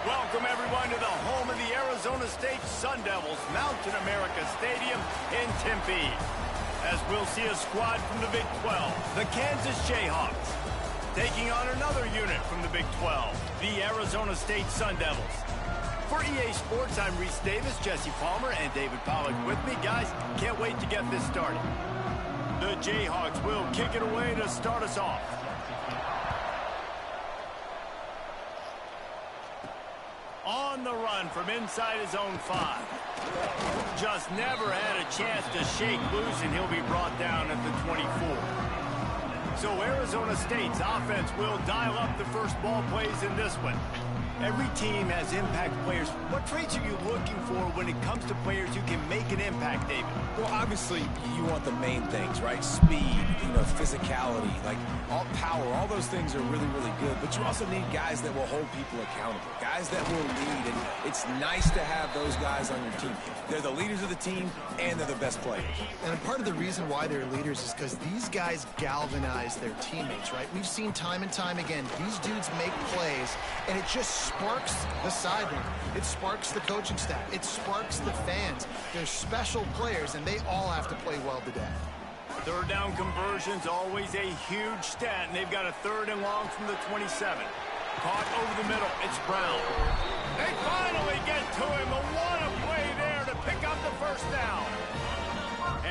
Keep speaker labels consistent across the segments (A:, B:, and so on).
A: Welcome, everyone, to the home of the Arizona State Sun Devils, Mountain America Stadium in Tempe. As we'll see a squad from the Big 12, the Kansas Jayhawks, taking on another unit from the Big 12, the Arizona State Sun Devils. For EA Sports, I'm Reese Davis, Jesse Palmer, and David Pollack with me. Guys, can't wait to get this started. The Jayhawks will kick it away to start us off. On the run from inside his own 5. Just never had a chance to shake loose, and he'll be brought down at the 24. So Arizona State's offense will dial up the first ball plays in this one. Every team has impact players. What traits are you looking for when it comes to players who can make an impact, David?
B: Well, obviously, you want the main things, right? Speed, physicality, like all power, all those things are really, really good. But you also need guys that will hold people accountable, guys that will lead. And it's nice to have those guys on your team. They're the leaders of the team, and they're the best players.
C: And part of the reason why they're leaders is because these guys galvanize their teammates, right? We've seen time and time again, these dudes make plays, and it just sparks the sideline. It sparks the coaching staff. It sparks the fans. They're special players, and they all have to play well today.
A: Third down conversion's always a huge stat, and they've got a 3rd and long from the 27. Caught over the middle. It's Brown. They finally get to him. What a play there to pick up the first down.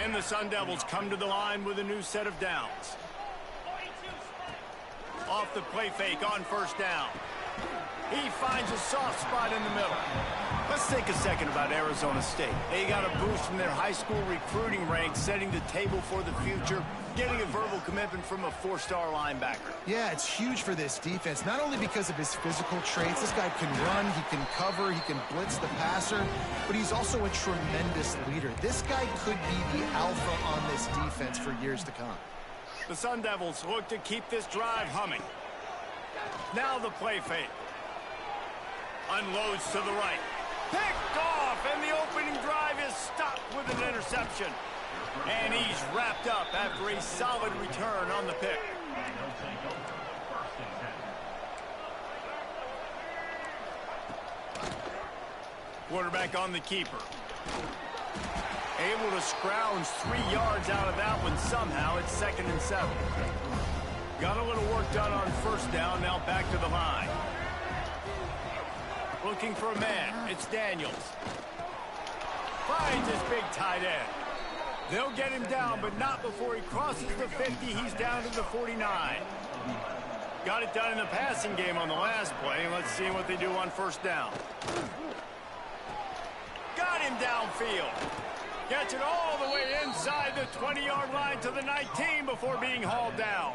A: And the Sun Devils come to the line with a new set of downs. Off the play fake on first down. He finds a soft spot in the middle. Let's take a second about Arizona State. They got a boost from their high school recruiting ranks, setting the table for the future, getting a verbal commitment from a 4-star linebacker.
C: Yeah, it's huge for this defense, not only because of his physical traits. This guy can run, he can cover, he can blitz the passer, but he's also a tremendous leader. This guy could be the alpha on this defense for years to come.
A: The Sun Devils look to keep this drive humming. Now the play fake. Unloads to the right. Picked off, and the opening drive is stopped with an interception. And he's wrapped up after a solid return on the pick. Quarterback on the keeper. Able to scrounge 3 yards out of that one somehow. It's 2nd and 7. Got a little work done on first down. Now back to the line. Looking for a man. It's Daniels. Finds his big tight end. They'll get him down, but not before he crosses the 50. He's down to the 49. Got it done in the passing game on the last play. Let's see what they do on first down. Got him downfield. Gets it all the way inside the 20-yard line to the 19 before being hauled down.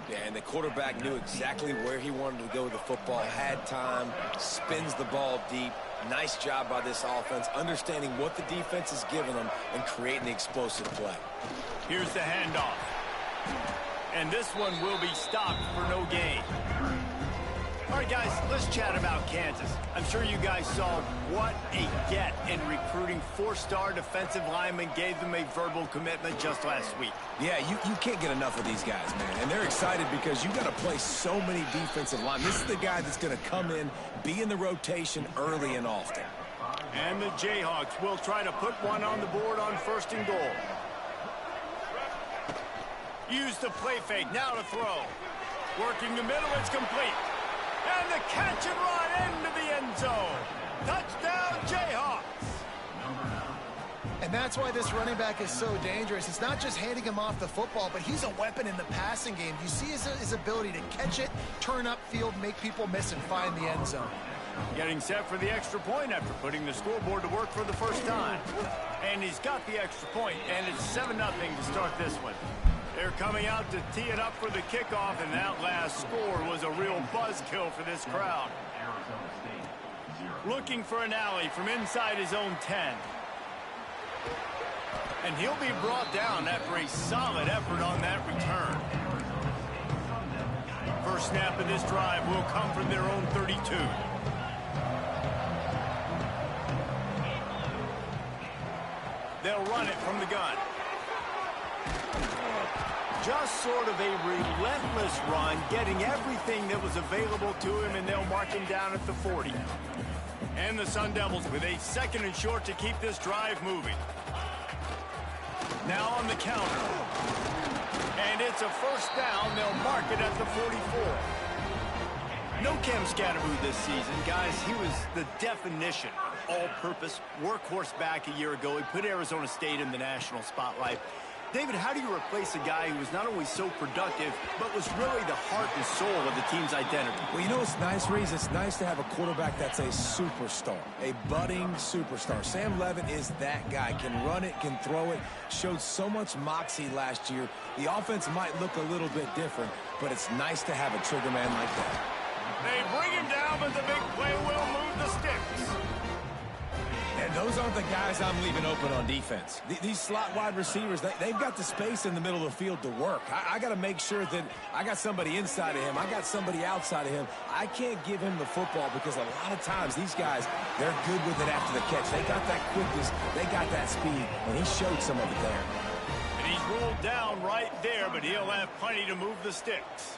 B: Yeah, and the quarterback knew exactly where he wanted to go with the football, had time, spins the ball deep. Nice job by this offense, understanding what the defense is giving them and creating the explosive play.
A: Here's the handoff. And this one will be stopped for no gain. All right, guys, let's chat about Kansas. I'm sure you guys saw what a get in recruiting 4-star defensive linemen, gave them a verbal commitment just last week.
B: Yeah, you can't get enough of these guys, man. And they're excited because you got to play so many defensive linemen. This is the guy that's going to come in, be in the rotation early and often.
A: And the Jayhawks will try to put one on the board on 1st and goal. Use the play fake, now to throw. Working the middle, it's complete. And the catch and run into the end zone. Touchdown, Jayhawks.
C: And that's why this running back is so dangerous. It's not just handing him off the football, but he's a weapon in the passing game. You see his ability to catch it, turn upfield, make people miss, and find the end zone.
A: Getting set for the extra point after putting the scoreboard to work for the first time. And he's got the extra point, and it's 7-0 to start this one. They're coming out to tee it up for the kickoff, and that last score was a real buzzkill for this crowd. Looking for an alley from inside his own 10. And he'll be brought down after a solid effort on that return. First snap of this drive will come from their own 32. They'll run it from the gun. Just sort of a relentless run, getting everything that was available to him, and they'll mark him down at the 40. And the Sun Devils with a 2nd and short to keep this drive moving. Now on the counter. And it's a 1st down. They'll mark it at the 44. No Cam Scatteroo this season, guys. He was the definition, all-purpose workhorse back a year ago. He put Arizona State in the national spotlight. David, how do you replace a guy who was not only so productive, but was really the heart and soul of the team's identity?
B: Well, you know what's nice, Reese? It's nice to have a quarterback that's a superstar, a budding superstar. Sam Levitt is that guy. Can run it, can throw it, showed so much moxie last year. The offense might look a little bit different, but it's nice to have a trigger man like that.
A: They bring him down, but the big play will move the sticks.
B: And those aren't the guys I'm leaving open on defense. These slot wide receivers, they've got the space in the middle of the field to work. I got to make sure that I got somebody inside of him. I got somebody outside of him. I can't give him the football because a lot of times these guys, they're good with it after the catch. They got that quickness. They got that speed, and he showed some of it there.
A: And he's ruled down right there, but he'll have plenty to move the sticks.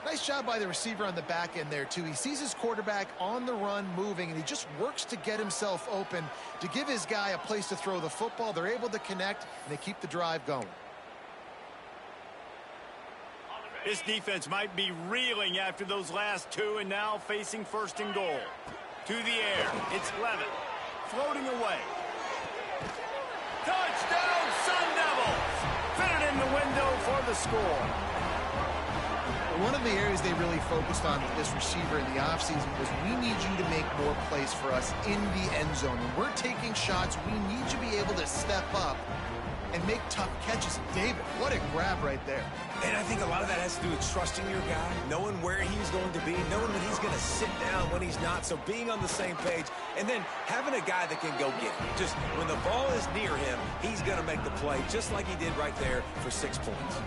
C: Nice job by the receiver on the back end there, too. He sees his quarterback on the run moving, and he just works to get himself open to give his guy a place to throw the football. They're able to connect, and they keep the drive going.
A: This defense might be reeling after those last 2, and now facing 1st and goal. To the air. It's Levitt. Floating away. Touchdown, Sun Devils! Fit it in the window for the score.
C: One of the areas they really focused on with this receiver in the offseason was we need you to make more plays for us in the end zone. When we're taking shots, we need you to be able to step up and make tough catches. David, what a grab right there.
B: And I think a lot of that has to do with trusting your guy, knowing where he's going to be, knowing when he's going to sit down, when he's not. So being on the same page, and then having a guy that can go get it. Just when the ball is near him, he's going to make the play, just like he did right there for 6 points.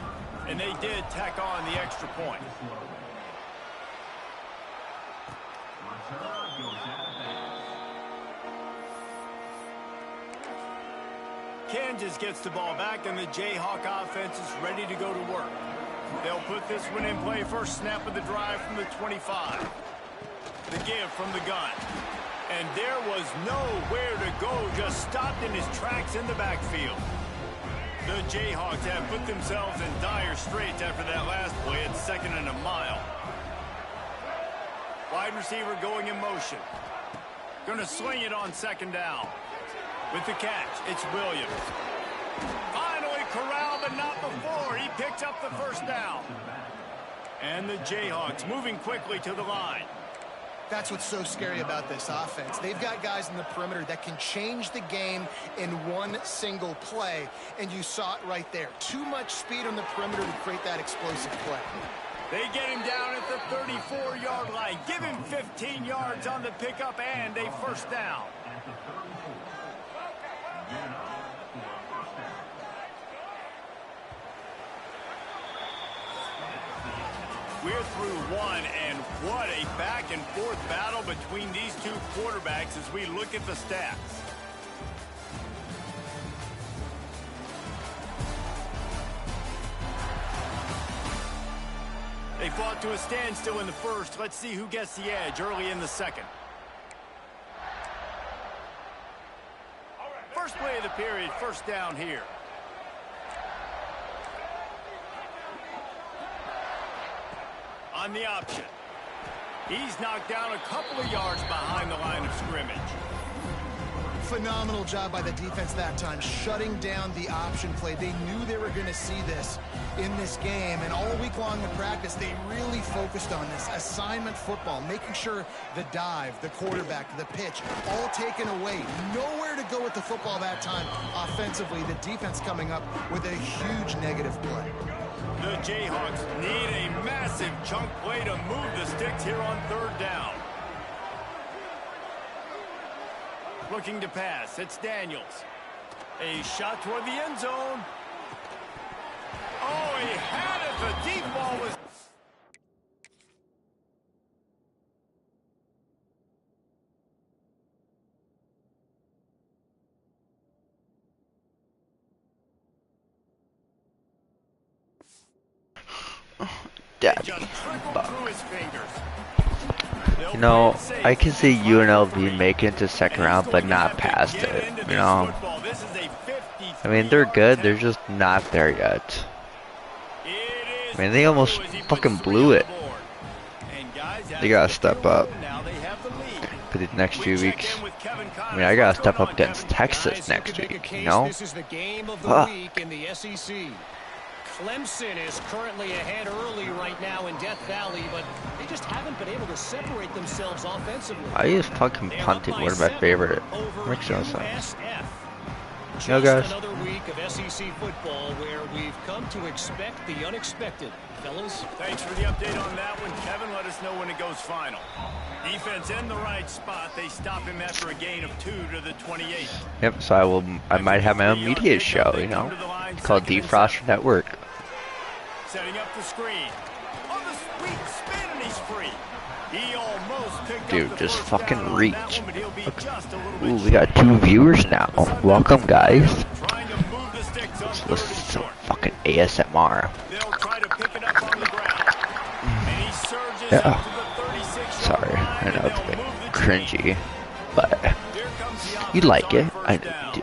A: And they did tack on the extra point. Kansas gets the ball back, and the Jayhawk offense is ready to go to work. They'll put this one in play. First snap of the drive from the 25. The give from the gun. And there was nowhere to go, just stopped in his tracks in the backfield. The Jayhawks have put themselves in dire straits after that last play at 2nd and a mile. Wide receiver going in motion. Going to sling it on 2nd down. With the catch, it's Williams. Finally corralled, but not before. He picks up the 1st down. And the Jayhawks moving quickly to the line.
C: That's what's so scary about this offense. They've got guys in the perimeter that can change the game in one single play, and you saw it right there. Too much speed on the perimeter to create that explosive play.
A: They get him down at the 34-yard line. Give him 15 yards on the pickup and a 1st down. We're through one, and what a back-and-forth battle between these two quarterbacks as we look at the stats. They fought to a standstill in the 1st. Let's see who gets the edge early in the 2nd. First play of the period, 1st down here. On the option. He's knocked down a couple of yards behind the line of scrimmage.
C: Phenomenal job by the defense that time, shutting down the option play. They knew they were going to see this in this game, and all week long in practice, they really focused on this assignment football, making sure the dive, the quarterback, the pitch, all taken away. Nowhere to go with the football that time offensively. The defense coming up with a huge negative play.
A: The Jayhawks need a massive chunk play to move the sticks here on 3rd down. Looking to pass, it's Daniels. A shot toward the end zone. Oh, he had it. The deep ball was...
D: Daddy.
A: Fuck.
D: You know, I can see UNLV make it to second round, but not past it. You know, I mean, they're good. They're just not there yet. I mean, they almost fucking blew it. They gotta step up for the next few weeks. I mean, I gotta step up against Texas next week. You know.
E: This is the game of the week in the SEC. Clemson is currently ahead early right now in Death Valley, but they just haven't been able to separate themselves offensively.
D: I use fucking punting. One of my favorite. Makes no sense. You know, guys.
E: Another week of SEC football where we've come to expect the unexpected. Fellas,
A: thanks for the update on that one, Kevin. Let us know when it goes final. Defense in the right spot. They stop him after a gain of 2 to the 28.
D: Yep. So I might have my own media show. You know, it's called Defroster Network.
A: Setting up the screen. On the sweet spin, and he's free. He almost picked
D: Dude,
A: up the
D: just
A: first
D: fucking
A: down on
D: reach.
A: that one, but he'll be just a little
D: Ooh,
A: bit
D: we got 2 viewers now. Welcome, guys.
A: trying to move the sticks on
D: This
A: third
D: is
A: and
D: some
A: short.
D: fucking ASMR.
A: They'll try to pick it up on the ground. And he surges
D: Yeah.
A: up to the 36-yard
D: Sorry,
A: line,
D: I know
A: and
D: it's a
A: they'll
D: bit
A: move the
D: cringy, but
A: Here comes the
D: you
A: offense
D: like
A: on
D: it.
A: first
D: I
A: down.
D: do.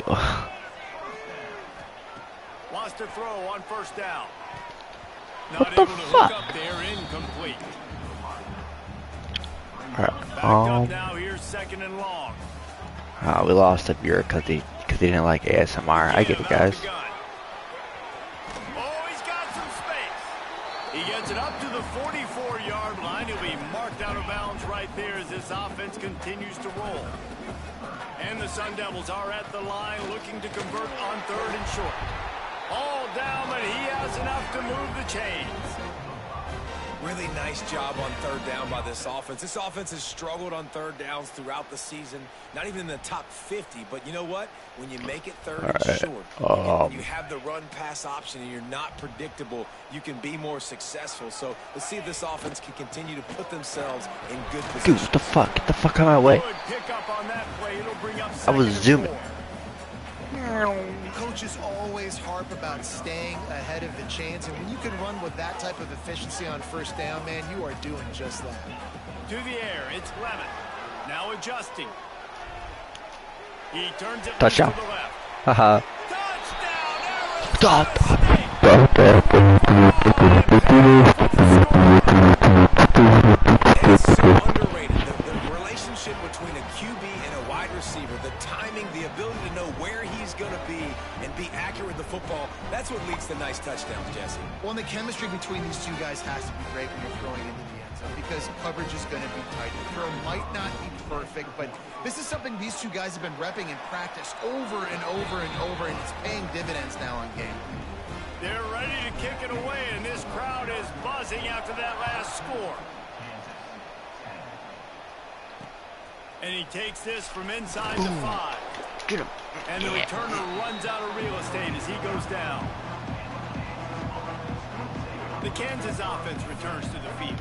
A: Wants to throw on first down. Not
D: What the
A: able to
D: fuck?
A: hook up there, incomplete.
D: Alright,
A: Back up now, here's second and long.
D: we lost a viewer because he didn't like ASMR. I get it, guys.
A: Oh, he's got some space. He gets it up to the 44-yard line. He'll be marked out of bounds right there as this offense continues to roll. And the Sun Devils are at the line looking to convert on third and short. All down, but he has enough to move the chains.
B: Really nice job on third down by this offense. This offense has struggled on third downs throughout the season. Not even in the top 50, but you know what? When you make it third and short, you have the run-pass option and you're not predictable, you can be more successful. So let's see if this offense can continue to put themselves in good position.
D: Dude, what the fuck? Get the fuck out of my way.
A: Good pick up on that play. It'll bring up
D: I was
A: second and
D: zooming.
A: 4.
C: Coaches always harp about staying ahead of the chains, and when you can run with that type of efficiency on first down, man, you are doing just that.
A: To the air, it's Lemon. Now adjusting. He turns it
D: Touchdown.
A: to the left.
D: Haha.
B: It's so underrated. The relationship between a QB and a wide receiver, the timing, the ability to know where he's going to be and be accurate with the football, that's what leads to nice touchdowns, Jesse.
C: Well, and the chemistry between these two guys has to be great when you're throwing into the end zone because coverage is going to be tight. The throw might not be perfect, but this is something these two guys have been repping in practice over and over and over, and it's paying dividends now on game.
A: They're ready to kick it away, and this crowd is buzzing after that last score. And he takes this from inside the 5.
D: Get him.
A: And the returner runs out of real estate as he goes down. The Kansas offense returns to the field.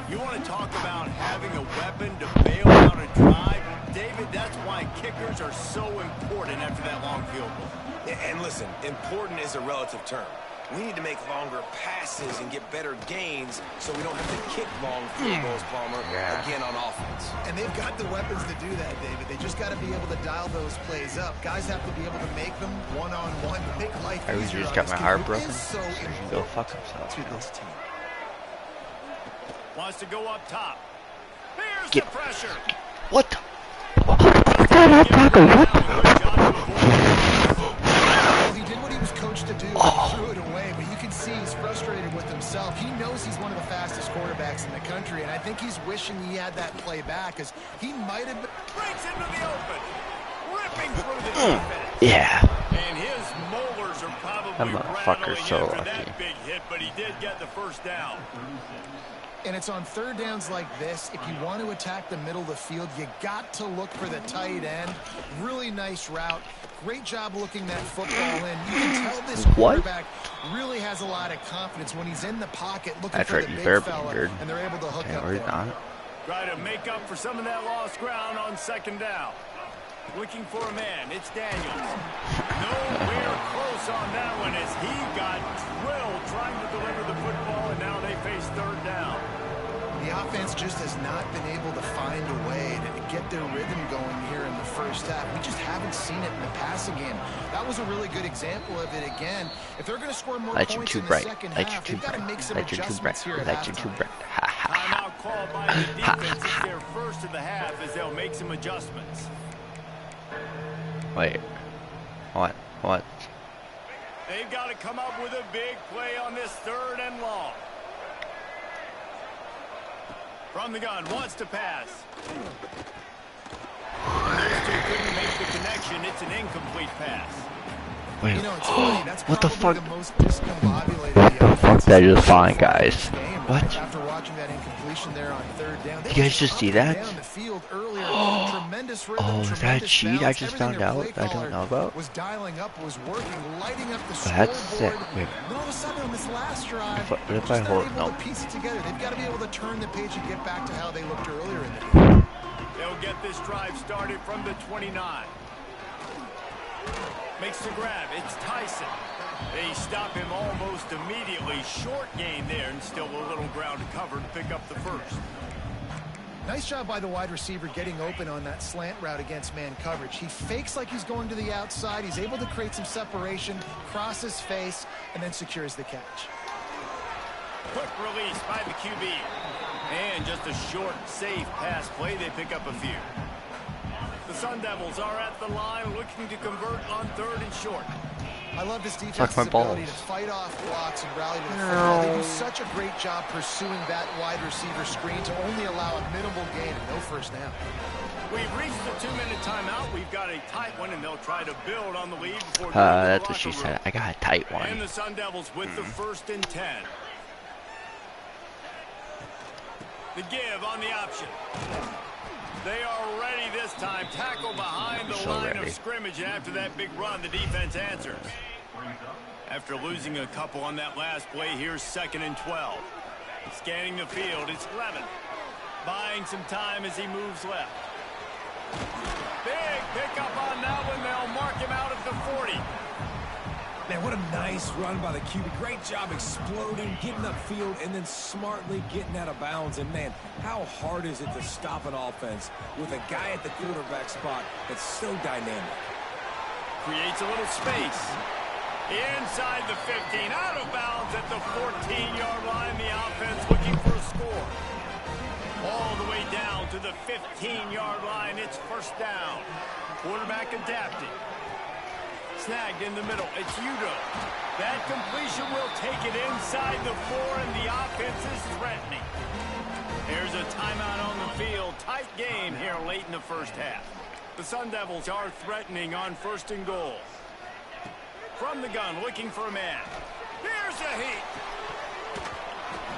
A: You want to talk about having a weapon to bail out a drive? David, that's why kickers are so important after that long field goal.
B: And listen, important is a relative term. We need to make longer passes and get better gains so we don't have to kick long field goals, Palmer, again on offense.
C: And they've got the weapons to do that, David. They just got to be able to dial those plays up. Guys have to be able to make them one-on-one, make life
D: I
C: easier.
D: just
C: on
D: got
C: this
D: my
C: team.
D: heart
C: It
D: broken.
C: is so
D: So he can
C: important
D: go fuck himself.
C: to this team.
A: Wants to go up top. Here's
D: Get-
A: the pressure.
D: What the?
C: Well, he did what he was coached to do. He threw it away, but you can see he's frustrated with himself. He knows he's one of the fastest quarterbacks in the country, and I think he's wishing he had that play back because he might have been.
A: Breaks into the open. Ripping through the defense.
D: Yeah.
A: And his molars are probably
D: That motherfucker's
A: rattling
D: so
A: after
D: lucky.
A: that big hit, but he did get the first down.
C: And it's on third downs like this. If you want to attack the middle of the field, you got to look for the tight end. Really nice route. Great job looking that football in. You can tell this quarterback really has a lot of confidence when he's in the pocket looking
D: That's
C: for
D: right,
C: the
D: you
C: big
D: better be
C: fella,
D: good.
C: and they're able to hook
D: Okay,
C: up
D: or he's
C: there.
D: not.
A: Try to make up for some of that lost ground on second down. Looking for a man. It's Daniels. Nowhere close on that one as he got drilled trying to deliver the football, and now they face third down.
C: The offense just has not been able to find a way to get their rhythm going here in the first half. We just haven't seen it in the passing game. That was a really good example of it again. If they're going to score more points in the second half, they've got to make some adjustments here at halftime.
A: Timeout called by the defense. It's their first of the half as they'll make some adjustments.
D: Wait. What?
A: They've got to come up with a big play on this third and long. From the gun, wants to pass. And those two couldn't make the connection. It's an incomplete pass.
D: Wait.
C: You know, it's funny. That's
D: What the
C: probably
D: fuck?
C: the most discombobulated the
D: Fuck that just fine, guys. What?
C: After watching that incompletion there on third down,
D: You guys just see that?
C: down the field earlier. Tremendous rhythm,
D: Oh, is that a
C: tremendous
D: cheat I
C: balance.
D: just
C: Everything
D: found
C: their
D: out
C: play
D: that I don't
C: caller
D: know about?
C: was dialing up, was working, lighting up the
D: That's sick.
C: scoreboard.
D: Wait.
C: And all of a sudden on this last drive,
D: What if I
C: just not
D: hold?
C: able
D: No.
C: to piece it together. They've got to be able to turn the page and get back to how they looked earlier in the game.
A: They'll get this drive started from the 29. Makes the grab. It's Tyson. They stop him almost immediately. Short gain there and still a little ground to cover to pick up the first.
C: Nice job by the wide receiver getting open on that slant route against man coverage. He fakes like he's going to the outside. He's able to create some separation, cross his face, and then secures the catch.
A: Quick release by the QB. And just a short, safe pass play. They pick up a few. The Sun Devils are at the line looking to convert on third and short.
C: I love this defense's
D: Suck my
C: ability
D: balls.
C: to fight off blocks and rally to the football. They do such a great job pursuing that wide receiver screen to only allow a minimal gain and no first down.
A: We've reached the 2-minute timeout. We've got a tight one, and they'll try to build on the lead before
D: That's what she said. I got a tight
A: And
D: one.
A: the Sun Devils with the first and 10. The give on the option. They are ready this time. Tackle behind the line of scrimmage. And after that big run, the defense answers. After losing a couple on that last play, here's 2nd and 12. Scanning the field, it's Levin. Buying some time as he moves left. Big pickup on that one. They'll mark him out at the 40.
B: Man, what a nice run by the QB. Great job exploding, getting upfield, and then smartly getting out of bounds. And, man, how hard is it to stop an offense with a guy at the quarterback spot that's so dynamic?
A: Creates a little space. Inside the 15. Out of bounds at the 14-yard line. The offense looking for a score. All the way down to the 15-yard line. It's first down. Quarterback adapting. Snagged in the middle. It's Udo. That completion will take it inside the 4, and the offense is threatening. There's a timeout on the field. Tight game here late in the first half. The Sun Devils are threatening on 1st and goal. From the gun, looking for a man. Here's a heat.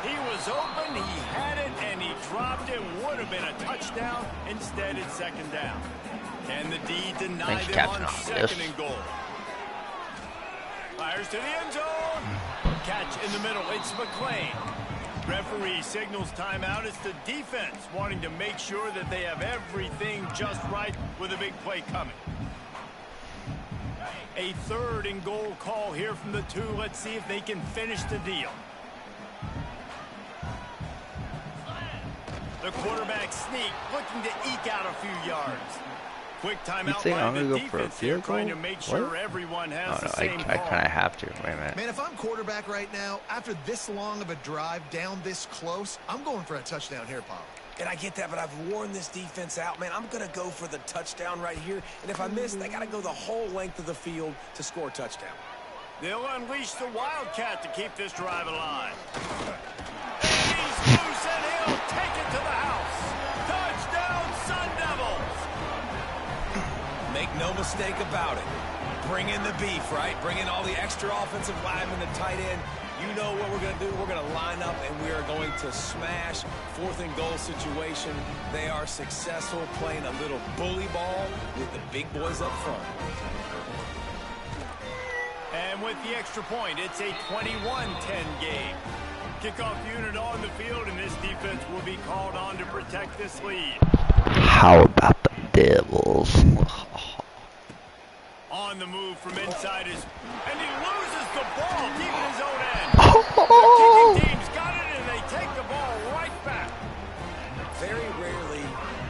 A: He was open, he had it, and he dropped it. Would have been a touchdown. Instead, it's 2nd down. Can the D deny them on 2nd and goal? Fires to the end zone. Catch in the middle. It's McClain. Referee signals timeout. It's the defense wanting to make sure that they have everything just right with a big play coming. A 3rd and goal call here from the 2. Let's see if they can finish the deal. The quarterback sneak, looking to eke out a few yards. Quick timeout by the defense here, trying to make sure everyone has the same call.
D: I kind of have to. Wait a minute.
C: Man, if I'm quarterback right now, after this long of a drive down this close, I'm going for a touchdown here, Paul.
B: And I get that, but I've worn this defense out. Man, I'm going to go for the touchdown right here. And if I miss, they got to go the whole length of the field to score a touchdown.
A: They'll unleash the Wildcat to keep this drive alive. And he's loose, and he'll take it to the house. Touchdown, Sun Devils.
B: Make no mistake about it. Bring in the beef, right? Bring in all the extra offensive linemen, the tight end. You know what we're going to do. We're going to line up, and we are going to smash 4th and goal situation. They are successful playing a little bully ball with the big boys up front.
A: And with the extra point, it's a 21-10 game. Kickoff unit on the field, and this defense will be called on to protect this lead.
D: How about the Devils?
A: on the move from inside his, and he loses the ball deep in his own end. The kicking team's got it, and they take the ball right back.
B: Very rarely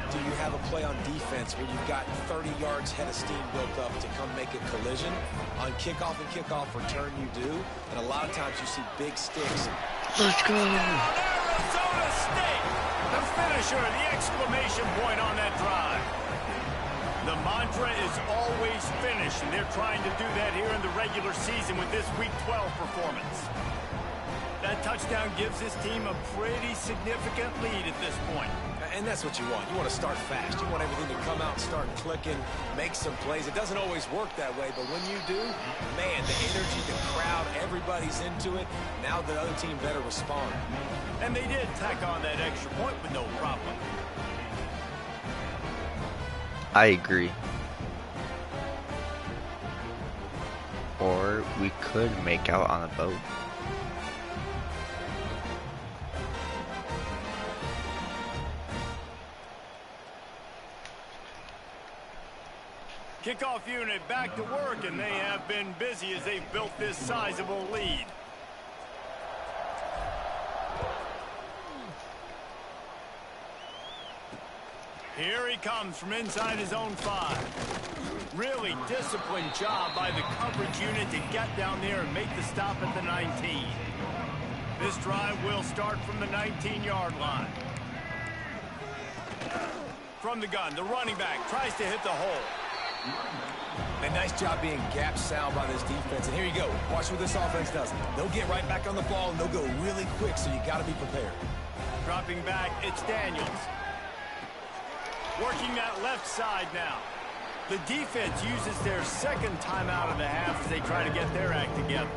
B: do you have a play on defense where you've got 30 yards head of steam built up to come make a collision. On kickoff and kickoff return you do, and a lot of times you see big sticks.
D: Let's go.
A: Arizona State, the finisher, the exclamation point on that drive. The mantra is always finish, and they're trying to do that here in the regular season with this Week 12 performance. That touchdown gives his team a pretty significant lead at this point.
B: And that's what you want. You want to start fast. You want everything to come out and start clicking, make some plays. It doesn't always work that way, but when you do, man, the energy, the crowd, everybody's into it. Now the other team better respond.
A: And they did tack on that extra point with no problem.
D: I agree. Or we could make out on a boat.
A: Kickoff unit back to work, and they have been busy as they've built this sizable lead. Here he comes from inside his own 5. Really disciplined job by the coverage unit to get down there and make the stop at the 19. This drive will start from the 19-yard line. From the gun, the running back tries to hit the hole.
B: A nice job being gap sound by this defense. And here you go. Watch what this offense does. They'll get right back on the ball, and they'll go really quick, so you got to be prepared.
A: Dropping back, it's Daniels. Working that left side now. The defense uses their second timeout of the half as they try to get their act together.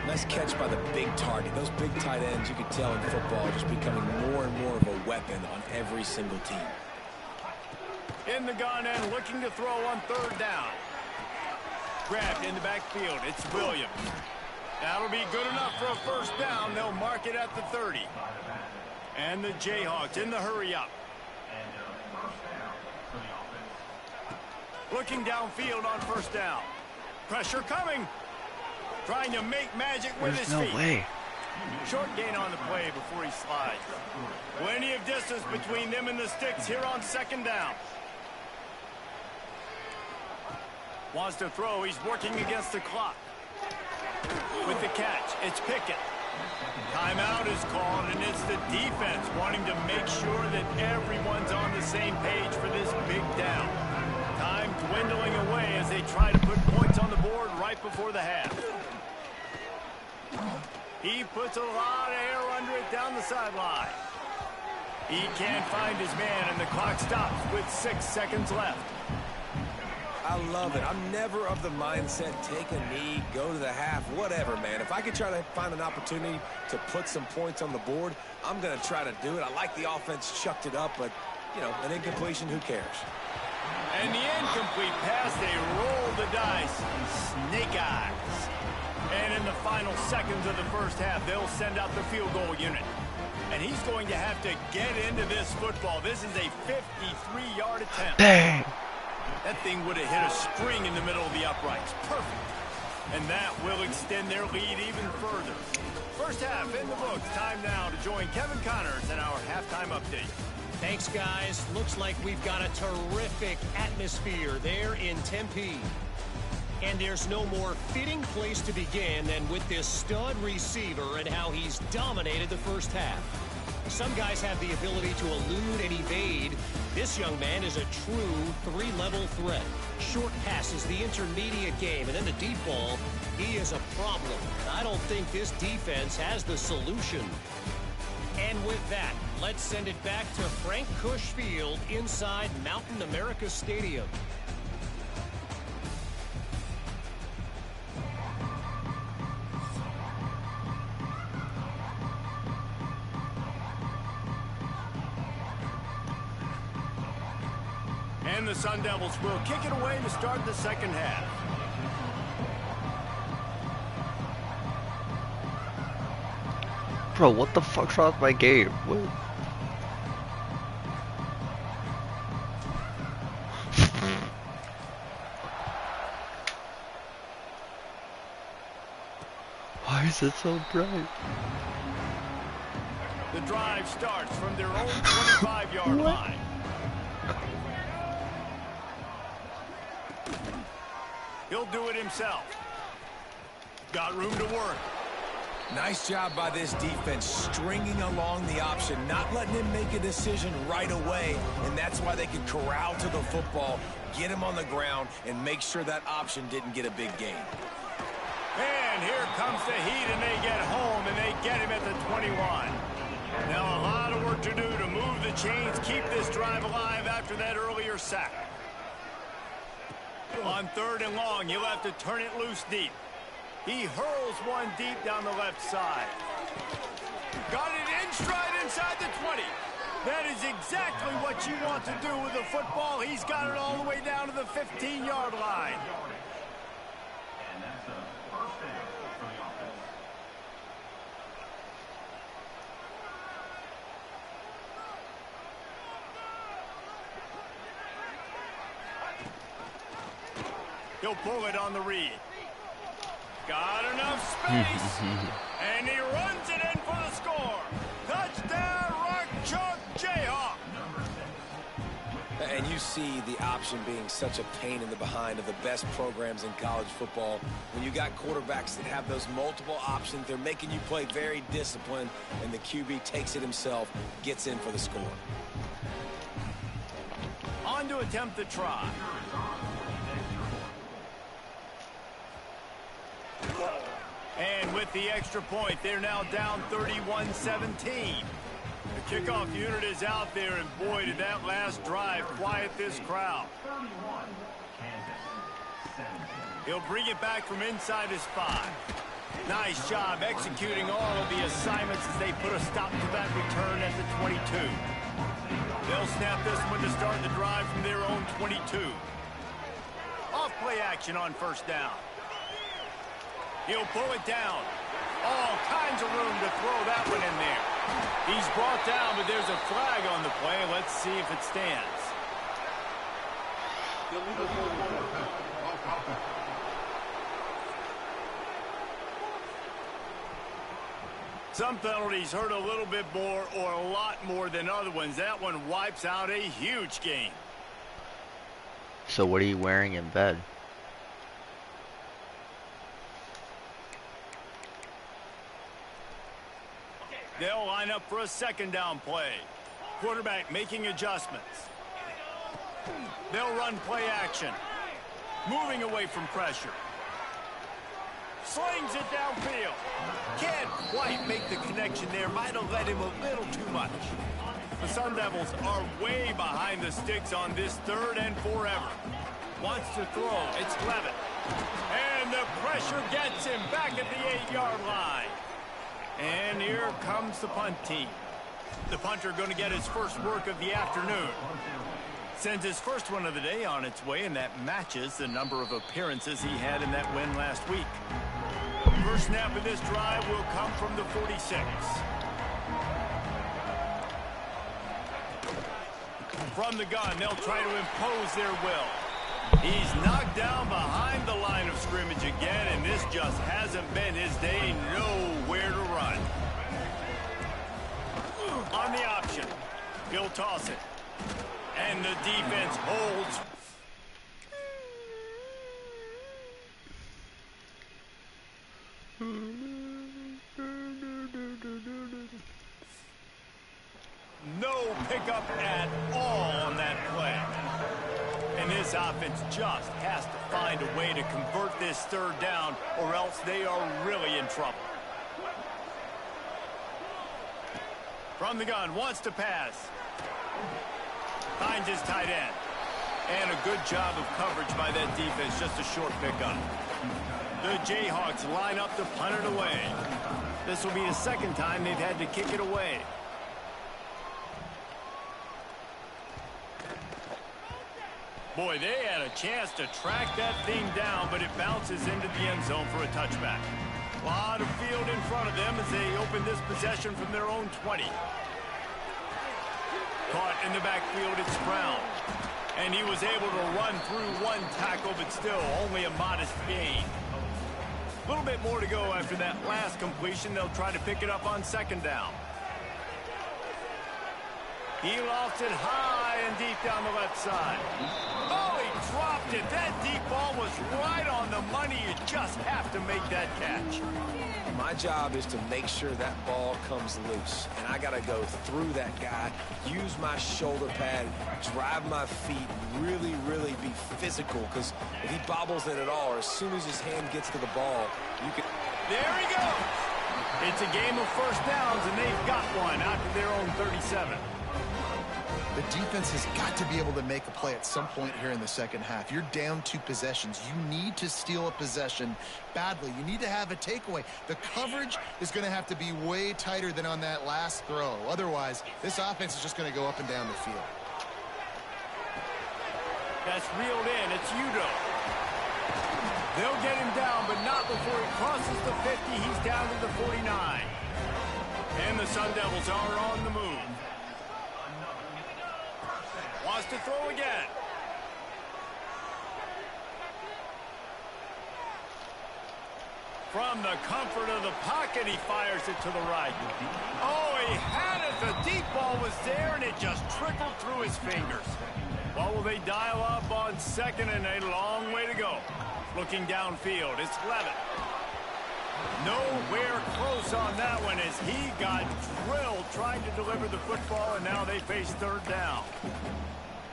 B: Nice catch by the big target. Those big tight ends, you can tell in football, are just becoming more and more of a weapon on every single team.
A: In the gun and looking to throw on third down. Grabbed in the backfield. It's Williams. That'll be good enough for a first down. They'll mark it at the 30. And the Jayhawks in the hurry up. Looking downfield on first down. Pressure coming. Trying to make magic with his feet.
D: There's no way.
A: Short gain on the play before he slides. Plenty of distance between them and the sticks here on second down. Wants to throw. He's working against the clock. With the catch, it's Pickett. Timeout is called, and it's the defense wanting to make sure that everyone's on the same page for this big down. Time dwindling away as they try to put points on the board right before the half. He puts a lot of air under it down the sideline. He can't find his man, and the clock stops with 6 seconds left.
B: I love it. I'm never of the mindset, take a knee, go to the half, whatever, man. If I could try to find an opportunity to put some points on the board, I'm going to try to do it. I like the offense chucked it up, but, you know, an incompletion, who cares?
A: And the incomplete pass, they roll the dice. Snake eyes. And in the final seconds of the first half, they'll send out the field goal unit. And he's going to have to get into this football. This is a 53-yard attempt.
D: Dang.
A: That thing would have hit a string in the middle of the uprights. Perfect. And that will extend their lead even further. First half in the books. Time now to join Kevin Connors in our halftime update.
E: Thanks, guys. Looks like we've got a terrific atmosphere there in Tempe. And there's no more fitting place to begin than with this stud receiver and how he's dominated the first half. Some guys have the ability to elude and evade. This young man is a true three-level threat. Short passes, the intermediate game, and then the deep ball, he is a problem. I don't think this defense has the solution. And with that, let's send it back to Frank Cush Field inside Mountain America Stadium.
A: And the Sun Devils will kick it away to start the second half.
D: Bro, what the fuck's wrong with my game? What? is it so bright?
A: The drive starts from their own 25-yard line. He'll do it himself. Got room to work.
B: Nice job by this defense stringing along the option, not letting him make a decision right away, and that's why they can corral to the football, get him on the ground, and make sure that option didn't get a big gain.
A: And here comes the heat, and they get home, and they get him at the 21. Now a lot of work to do to move the chains, keep this drive alive after that earlier sack. On 3rd and long, he'll have to turn it loose deep. He hurls one deep down the left side. Got it in stride inside the 20. That is exactly what you want to do with the football. He's got it all the way down to the 15-yard line.
F: And that's a first down for the offense.
A: He'll pull it on the read. Got enough space. And he runs it in for the score. Touchdown, Rock Chalk Jayhawk.
B: And you see the option being such a pain in the behind of the best programs in college football. When you got quarterbacks that have those multiple options, they're making you play very disciplined, and the QB takes it himself, gets in for the score.
A: On to attempt the try. And with the extra point, they're now down 31-17. The kickoff unit is out there, and boy, did that last drive quiet this crowd. He'll bring it back from inside his 5. Nice job executing all of the assignments as they put a stop to that return at the 22. They'll snap this one to start the drive from their own 22. Off play action on 1st down. He'll pull it down. All kinds of room to throw that one in there. He's brought down, but there's a flag on the play. Let's see if it stands. Some penalties hurt a little bit more or a lot more than other ones. That one wipes out a huge game.
D: So what are you wearing in bed?
A: They'll line up for a 2nd down play. Quarterback making adjustments. They'll run play action. Moving away from pressure. Slings it downfield. Can't quite make the connection there. Might have led him a little too much. The Sun Devils are way behind the sticks on this 3rd and forever. Wants to throw. It's Levitt. And the pressure gets him back at the 8-yard line. And here comes the punt team. The punter going to get his first work of the afternoon. Sends his first one of the day on its way, and that matches the number of appearances he had in that win last week. First snap of this drive will come from the 46. From the gun, they'll try to impose their will. He's knocked down behind the line of scrimmage again, and this just hasn't been his day. Nowhere to run. On the option, he'll toss it. And the defense holds. No pickup at all on that play. And this offense just has to find a way to convert this 3rd down, or else they are really in trouble. From the gun, wants to pass. Finds his tight end. And a good job of coverage by that defense, just a short pickup. The Jayhawks line up to punt it away. This will be the 2nd time they've had to kick it away. Boy, they had a chance to track that thing down, but it bounces into the end zone for a touchback. A lot of field in front of them as they open this possession from their own 20. Caught in the backfield, it's Brown. And he was able to run through one tackle, but still only a modest gain. A little bit more to go after that last completion. They'll try to pick it up on second down. He lofts it high and deep down the left side. Oh, he dropped it. That deep ball was right on the money. You just have to make that catch.
B: My job is to make sure that ball comes loose. And I got to go through that guy, use my shoulder pad, drive my feet, really, really be physical. Because if he bobbles it at all, or as soon as his hand gets to the ball, you can...
A: There he goes. It's a game of first downs, and they've got one out to their own 37.
C: The defense has got to be able to make a play at some point here in the second half. You're down 2 possessions. You need to steal a possession badly. You need to have a takeaway. The coverage is going to have to be way tighter than on that last throw. Otherwise, this offense is just going to go up and down the field.
A: That's reeled in. It's Udo. They'll get him down, but not before he crosses the 50. He's down to the 49. And the Sun Devils are on the move. Wants to throw again. From the comfort of the pocket, he fires it to the right. Oh, he had it. The deep ball was there, and it just trickled through his fingers. Well, will they dial up on second, and a long way to go. Looking downfield, it's Levitt. Nowhere close on that one as he got drilled trying to deliver the football, and now they face third down.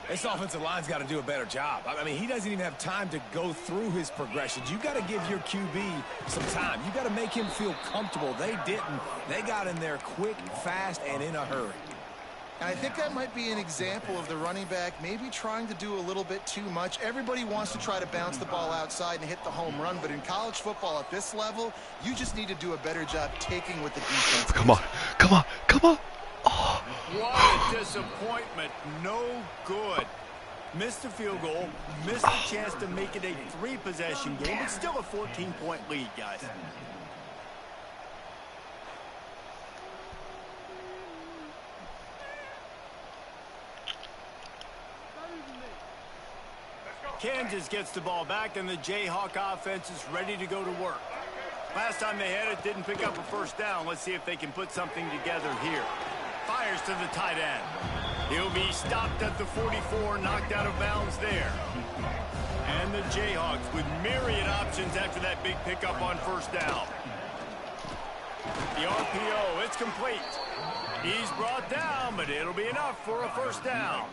B: This offensive line's got to do a better job. I mean, he doesn't even have time to go through his progressions. You got to give your QB some time. You got to make him feel comfortable. They didn't. They got in there quick, fast, and in a hurry.
C: And I think that might be an example of the running back maybe trying to do a little bit too much. Everybody wants to try to bounce the ball outside and hit the home run, but in college football at this level, you just need to do a better job taking what the defense.
D: Come on, come on, come on.
A: Oh. What a disappointment. No good. Missed the field goal, missed the chance to make it a 3-possession game, but still a 14-point lead, guys. Kansas gets the ball back, and the Jayhawk offense is ready to go to work. Last time they had it, didn't pick up a first down. Let's see if they can put something together here. Fires to the tight end. He'll be stopped at the 44, knocked out of bounds there. And the Jayhawks with myriad options after that big pickup on first down. The RPO, it's complete. He's brought down, but it'll be enough for a first down.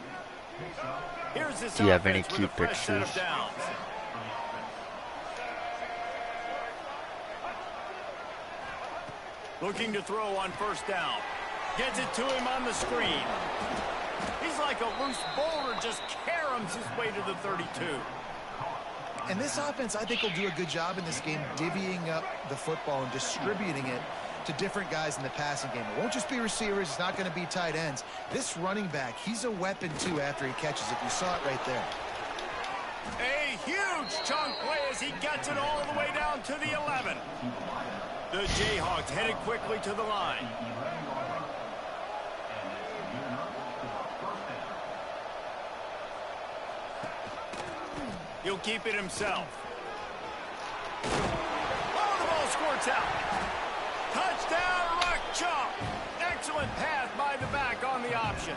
A: Here's this.
D: Do you have any key pictures?
A: Looking to throw on first down. Gets it to him on the screen. He's like a loose boulder, just caroms his way to the 32.
C: And this offense, I think, will do a good job in this game divvying up the football and distributing it to different guys in the passing game. It won't just be receivers. It's not going to be tight ends. This running back, he's a weapon, too, after he catches it. You saw it right there.
A: A huge chunk play as he gets it all the way down to the 11. The Jayhawks headed quickly to the line. He'll keep it himself. Oh, the ball squirts out. Touchdown, Rock Chalk. Excellent pass by the back on the option.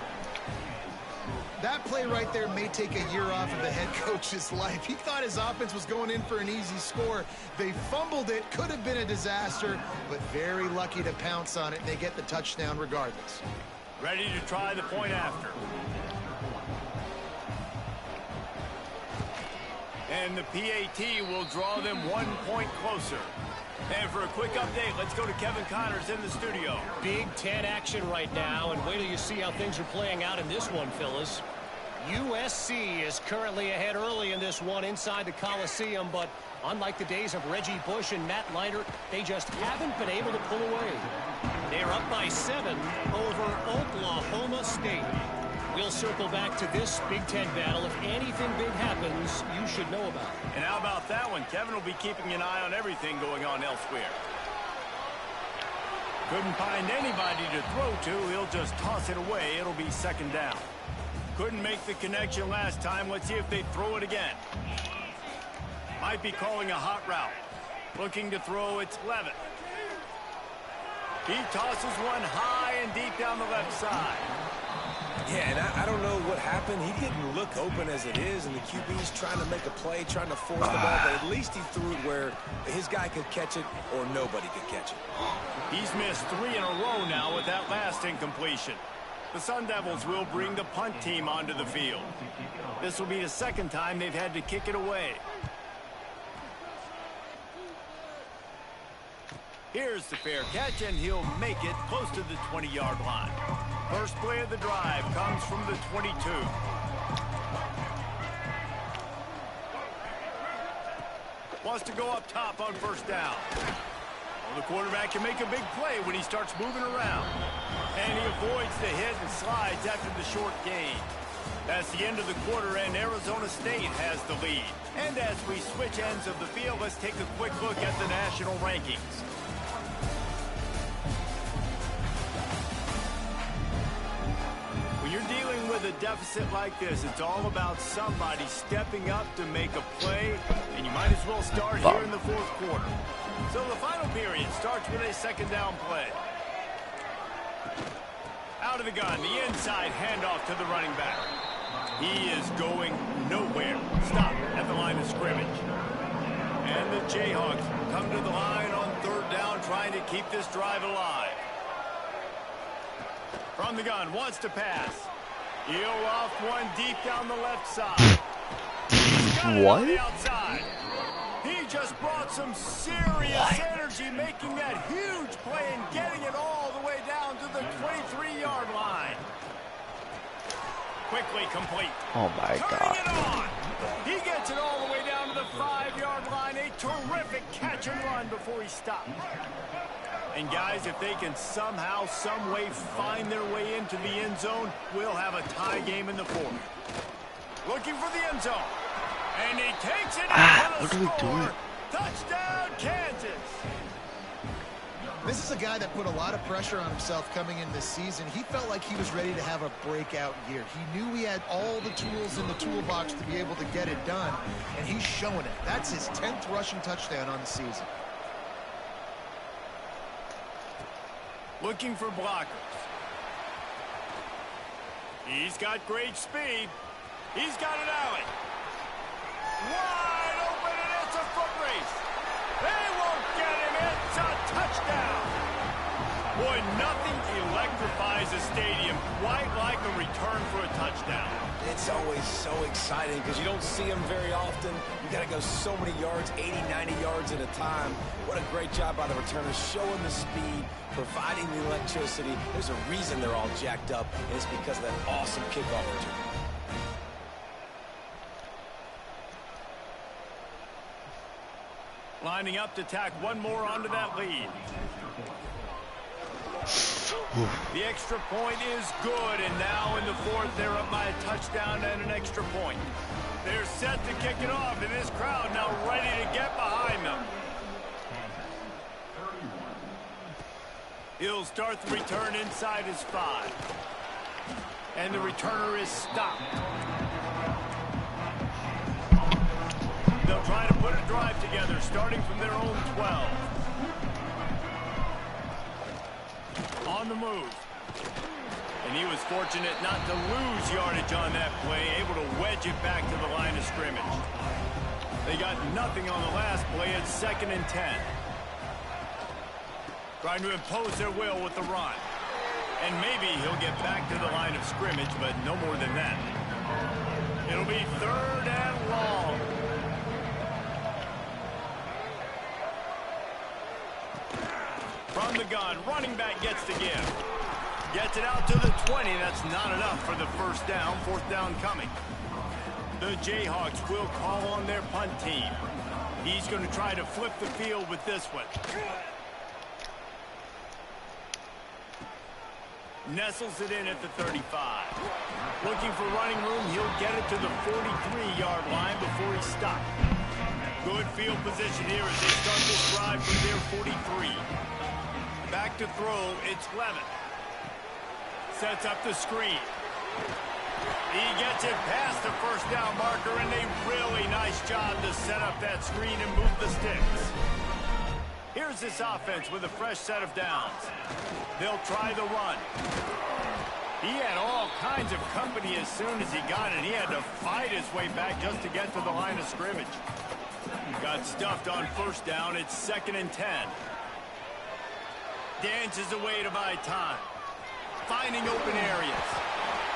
C: That play right there may take a year off of the head coach's life. He thought his offense was going in for an easy score. They fumbled it. Could have been a disaster, but very lucky to pounce on it, and they get the touchdown regardless.
A: Ready to try the point after. And the PAT will draw them 1 point closer. And for a quick update, let's go to Kevin Connors in the studio.
E: Big Ten action right now, and wait till you see how things are playing out in this one, Phyllis. USC is currently ahead early in this one inside the Coliseum, but unlike the days of Reggie Bush and Matt Leinart, they just haven't been able to pull away. They're up by 7 over Oklahoma State. We'll circle back to this Big Ten battle. If anything big happens, you should know about it.
A: And how about that one? Kevin will be keeping an eye on everything going on elsewhere. Couldn't find anybody to throw to. He'll just toss it away. It'll be second down. Couldn't make the connection last time. Let's see if they throw it again. Might be calling a hot route. Looking to throw, it's Levitt. He tosses one high and deep down the left side.
B: Yeah, and I don't know what happened. He didn't look open as it is, and the QB's trying to make a play, trying to force the ball, but at least he threw it where his guy could catch it or nobody could catch it.
A: He's missed 3 in a row now with that last incompletion. The Sun Devils will bring the punt team onto the field. This will be the second time they've had to kick it away. Here's the fair catch, and he'll make it close to the 20-yard line. First play of the drive comes from the 22. Wants to go up top on first down. Well, the quarterback can make a big play when he starts moving around. And he avoids the hit and slides after the short gain. That's the end of the quarter, and Arizona State has the lead. And as we switch ends of the field, let's take a quick look at the national rankings. When you're dealing with a deficit like this, it's all about somebody stepping up to make a play, and you might as well start here in the fourth quarter. So the final period starts with a second down play. Out of the gun, the inside handoff to the running back. He is going nowhere. Stop at the line of scrimmage. And the Jayhawks come to the line on third down, trying to keep this drive alive. From the gun, wants to pass. He'll off one deep down the left side.
D: What?
A: On the outside. He just brought some serious energy, making that huge play and getting it all the way down to the 23-yard line. Quickly complete.
D: Oh my God.
A: Turning it on. He gets it all the way down to the 5-yard line. A terrific catch and run before he stopped. And guys, if they can somehow, some way find their way into the end zone, we'll have a tie game in the fourth. Looking for the end zone. And he takes it out
D: what
A: for
D: are we
A: the score.
D: doing?
A: Touchdown, Kansas.
C: This is a guy that put a lot of pressure on himself coming in this season. He felt like he was ready to have a breakout year. He knew he had all the tools in the toolbox to be able to get it done, and he's showing it. That's his 10th rushing touchdown on the season.
A: Looking for blockers. He's got great speed. He's got an alley. Wide open, and it's a foot race. They won't get him. It's a touchdown. Boy, nothing electrifies a stadium quite like a return for a touchdown.
B: It's always so exciting because you don't see them very often. You got to go so many yards, 80, 90 yards at a time. What a great job by the returners, showing the speed, providing the electricity. There's a reason they're all jacked up, and it's because of that awesome kickoff return.
A: Lining up to tack one more onto that lead. The extra point is good, and now in the fourth, they're up by a touchdown and an extra point. They're set to kick it off, and this crowd now ready to get behind them. He'll start the return inside his 5. And the returner is stopped. They'll try to put a drive together, starting from their own 12. On the move. And he was fortunate not to lose yardage on that play, able to wedge it back to the line of scrimmage. They got nothing on the last play. It's 2nd and 10. Trying to impose their will with the run. And maybe he'll get back to the line of scrimmage, but no more than that. It'll be 3rd and long. From the gun, running back gets the give. Gets it out to the 20. That's not enough for the first down. 4th down coming. The Jayhawks will call on their punt team. He's going to try to flip the field with this one. Nestles it in at the 35. Looking for running room. He'll get it to the 43-yard line before he stops. Good field position here as they start this drive from their 43. Back to throw, it's Levitt. Sets up the screen. He gets it past the first down marker, and a really nice job to set up that screen and move the sticks. Here's this offense with a fresh set of downs. They'll try the run. He had all kinds of company as soon as he got it. He had to fight his way back just to get to the line of scrimmage. Got stuffed on first down. It's 2nd and 10. Dances away to buy time. Finding open areas.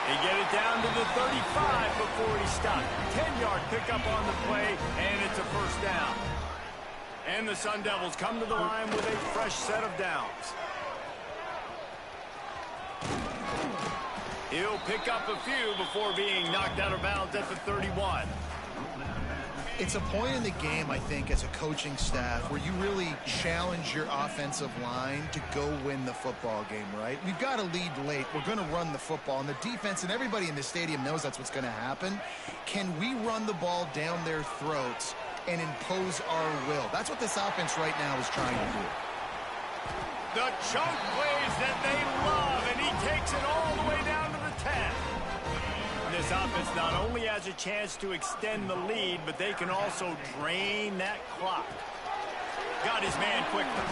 A: They get it down to the 35 before he stopped. 10-yard pickup on the play, and it's a first down. And the Sun Devils come to the line with a fresh set of downs. He'll pick up a few before being knocked out of bounds at the 31.
C: It's a point in the game, I think, as a coaching staff where you really challenge your offensive line to go win the football game, right? We've got to lead late. We're going to run the football, and the defense and everybody in the stadium knows that's what's going to happen. Can we run the ball down their throats and impose our will? That's what this offense right now is trying to do.
A: The chunk plays that they love, and he takes it all the way down to the 10. This offense not only has a chance to extend the lead, but they can also drain that clock. Got his man quickly.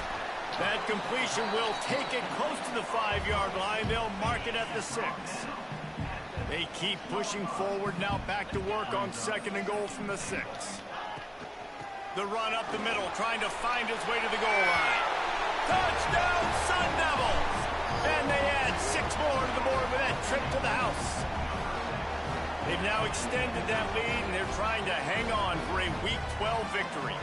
A: That completion will take it close to the 5-yard line. They'll mark it at the 6. They keep pushing forward now, back to work on 2nd and goal from the 6. The run up the middle, trying to find his way to the goal line. Touchdown, Sun Devils! And they add 6 more to the board with that trip to the house. They've now extended that lead, and they're trying to hang on for a Week 12 victory.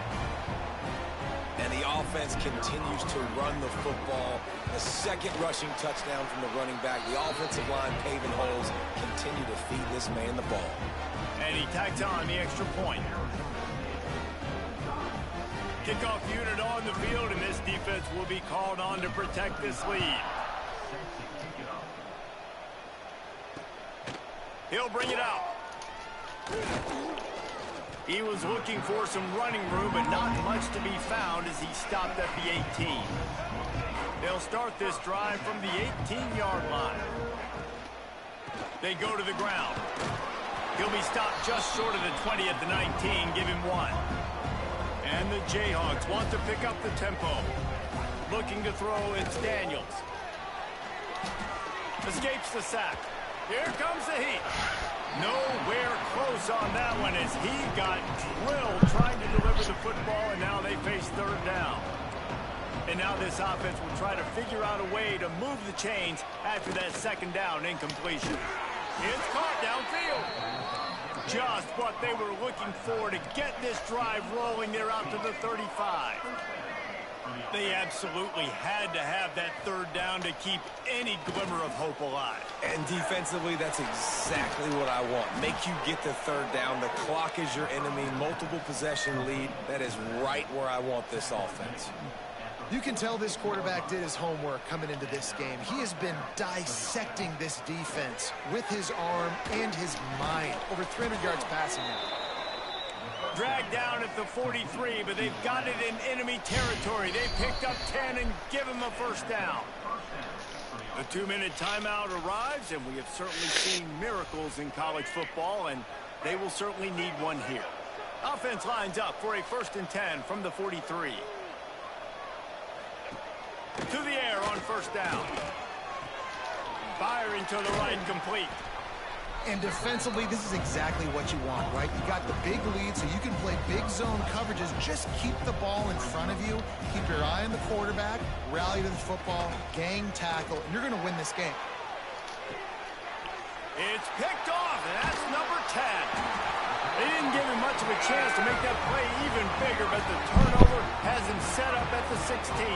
B: And the offense continues to run the football. The 2nd rushing touchdown from the running back. The offensive line paving holes. Continue to feed this man the ball.
A: And he tacked on the extra point. Kickoff unit on the field, and this defense will be called on to protect this lead. He'll bring it out. He was looking for some running room, but not much to be found as he stopped at the 18. They'll start this drive from the 18-yard line. They go to the ground. He'll be stopped just short of the 20 at the 19. Give him 1. And the Jayhawks want to pick up the tempo. Looking to throw, it's Daniels. Escapes the sack. Here comes the heat. Nowhere close on that one as he got drilled trying to deliver the football, and now they face 3rd down. And now this offense will try to figure out a way to move the chains after that 2nd down incompletion. It's caught downfield. Just what they were looking for to get this drive rolling. They're out to the 35. They absolutely had to have that 3rd down to keep any glimmer of hope alive.
B: And defensively, that's exactly what I want. Make you get the 3rd down. The clock is your enemy. Multiple possession lead. That is right where I want this offense.
C: You can tell this quarterback did his homework coming into this game. He has been dissecting this defense with his arm and his mind. Over 300 yards passing now.
A: Dragged down at the 43, but they've got it in enemy territory. They picked up 10 and give him a first down. The 2-minute timeout arrives, and we have certainly seen miracles in college football, and they will certainly need one here. Offense lines up for a 1st and 10 from the 43. To the air on 1st down. Firing to the right, complete.
C: And defensively, this is exactly what you want, right? You got the big lead, so you can play big zone coverages. Just keep the ball in front of you. Keep your eye on the quarterback. Rally to the football. Gang tackle. And you're going to win this game.
A: It's picked off, and that's number 10. They didn't give him much of a chance to make that play even bigger, but the turnover has him set up at the 16.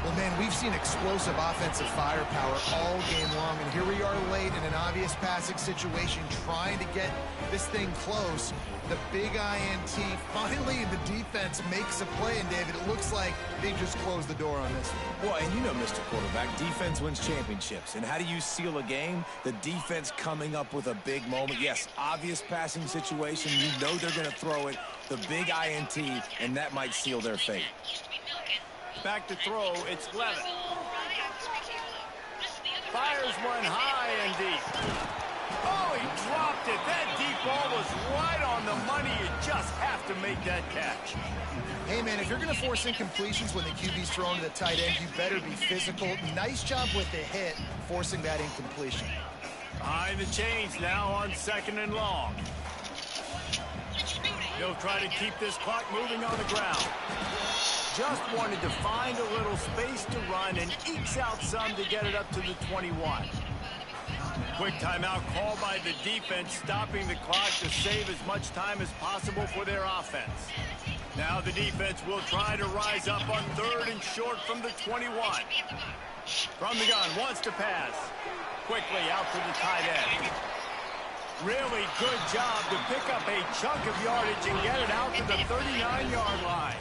C: Well, man, we've seen explosive offensive firepower all game long, and here we are late in an obvious passing situation trying to get this thing close. The big INT, finally the defense makes a play, and David, it looks like they just closed the door on this one.
B: Well, and you know, Mr. Quarterback, defense wins championships. And how do you seal a game? The defense coming up with a big moment. Yes, obvious passing situation. You know they're going to throw it. The big INT, and that might seal their fate.
A: Back to throw, it's Levitt. Fires one high and deep. Oh, he dropped it. That deep ball was right on the money. You just have to make make that catch.
C: Hey, man, if you're going to force incompletions when the QB's throwing to the tight end, you better be physical. Nice job with the hit, forcing that incompletion.
A: Behind the chains now on 2nd and long. He'll try to keep this clock moving on the ground. Just wanted to find a little space to run and ekes out some to get it up to the 21. Quick timeout called by the defense, stopping the clock to save as much time as possible for their offense. Now the defense will try to rise up on 3rd and short from the 21. From the gun, wants to pass. Quickly out to the tight end. Really good job to pick up a chunk of yardage and get it out to the 39-yard line.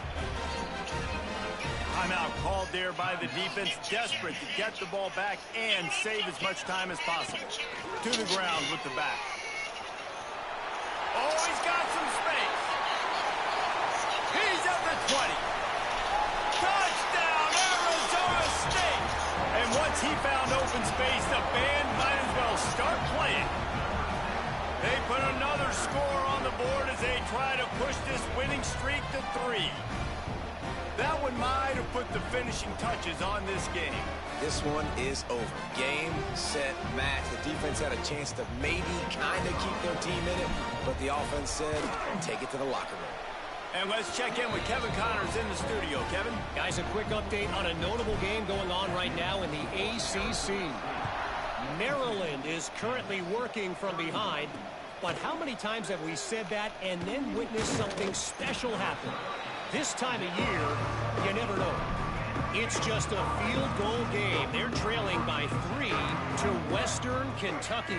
A: Timeout called there by the defense, desperate to get the ball back and save as much time as possible. To the ground with the back. Oh, he's got some space. He's at the 20. Touchdown, Arizona State. And once he found open space, the band might as well start playing. They put another score on the board as they try to push this winning streak to 3. That one might have put the finishing touches on this game.
B: This one is over. Game, set, match. The defense had a chance to maybe kind of keep their team in it, but the offense said, take it to the locker room.
A: And let's check in with Kevin Connors in the studio. Kevin?
E: Guys, a quick update on a notable game going on right now in the ACC. Maryland is currently working from behind, but how many times have we said that and then witnessed something special happen? This time of year, you never know. It's just a field goal game. They're trailing by 3 to Western Kentucky.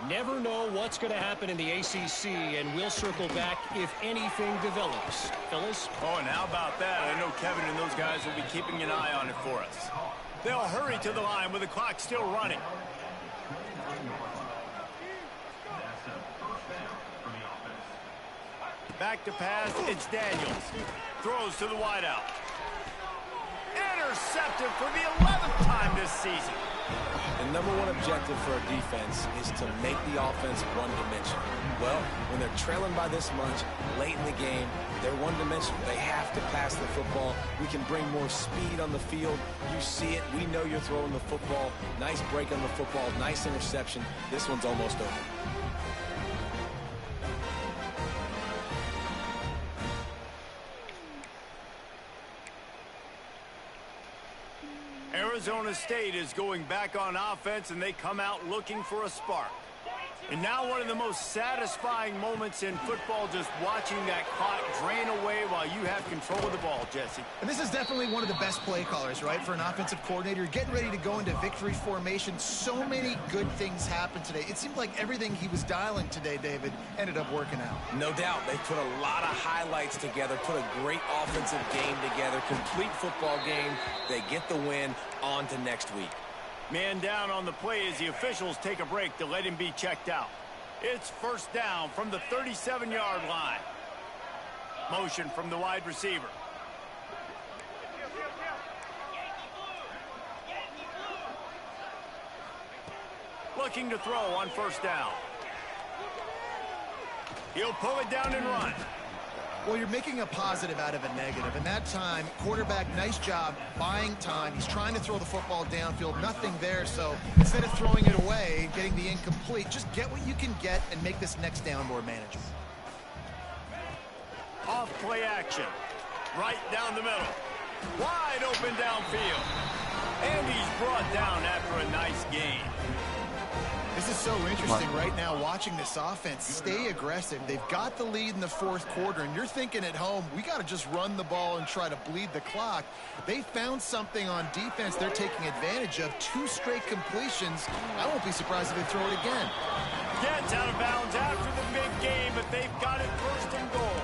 E: Never know what's going to happen in the ACC, and we'll circle back if anything develops. Fellas?
A: Oh, and how about that? I know Kevin and those guys will be keeping an eye on it for us. They'll hurry to the line with the clock still running. Back to pass, it's Daniels. Throws to the wideout. Intercepted for the 11th time this season.
B: The #1 objective for a defense is to make the offense one-dimensional. Well, when they're trailing by this much, late in the game, they're one-dimensional. They have to pass the football. We can bring more speed on the field. You see it. We know you're throwing the football. Nice break on the football. Nice interception. This one's almost over.
A: Arizona State is going back on offense, and they come out looking for a spark. And now one of the most satisfying moments in football, just watching that clock drain away while you have control of the ball, Jesse.
C: And this is definitely one of the best play callers, right, for an offensive coordinator. Getting ready to go into victory formation. So many good things happened today. It seemed like everything he was dialing today, David, ended up working out.
B: No doubt. They put a lot of highlights together, put a great offensive game together, complete football game. They get the win. On to next week.
A: Man down on the play as the officials take a break to let him be checked out. It's first down from the 37-yard line. Motion from the wide receiver. Looking to throw on first down. He'll pull it down and run.
C: Well, you're making a positive out of a negative. And that time, quarterback, nice job buying time. He's trying to throw the football downfield. Nothing there. So instead of throwing it away, getting the incomplete, just get what you can get and make this next down more manageable.
A: Off play action. Right down the middle. Wide open downfield. And he's brought down after a nice gain.
C: This is so interesting right now, watching this offense stay aggressive. They've got the lead in the fourth quarter, and you're thinking at home, we got to just run the ball and try to bleed the clock. They found something on defense they're taking advantage of. 2 straight completions. I won't be surprised if they throw it again.
A: Gets out of bounds after the big game, but they've got it first and goal.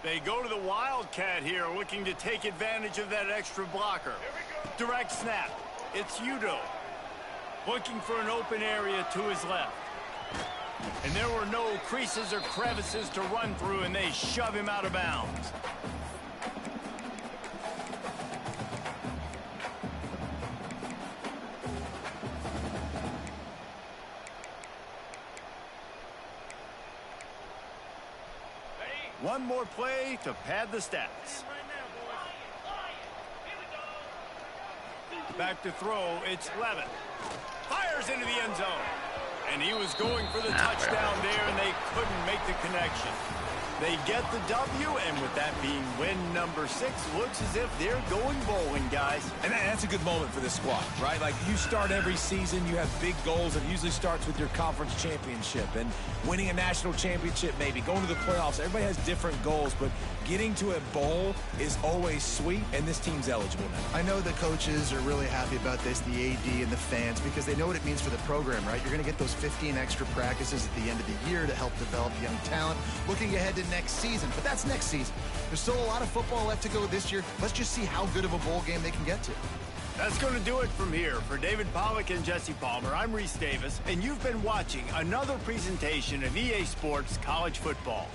A: They go to the Wildcat here, looking to take advantage of that extra blocker. Direct snap. It's Udo. Looking for an open area to his left. And there were no creases or crevices to run through, and they shove him out of bounds. One more play to pad the stats. Back to throw, it's Levin. Fires into the end zone. And he was going for the touchdown there, and they couldn't make the connection. They get the W, and with that being win number 6, looks as if they're going bowling, guys.
B: And that's a good moment for this squad, right? Like, you start every season, you have big goals. It usually starts with your conference championship and winning a national championship, maybe going to the playoffs. Everybody has different goals, but getting to a bowl is always sweet, and this team's eligible now.
C: I know the coaches are really happy about this, the AD and the fans, because they know what it means for the program, right? You're going to get those 15 extra practices at the end of the year to help develop young talent. Looking ahead to next season, but that's next season. There's still a lot of football left to go this year. Let's just see how good of a bowl game they can get to.
A: That's going to do it from here. For David Pollack and Jesse Palmer, I'm Reese Davis, and you've been watching another presentation of EA Sports College Football.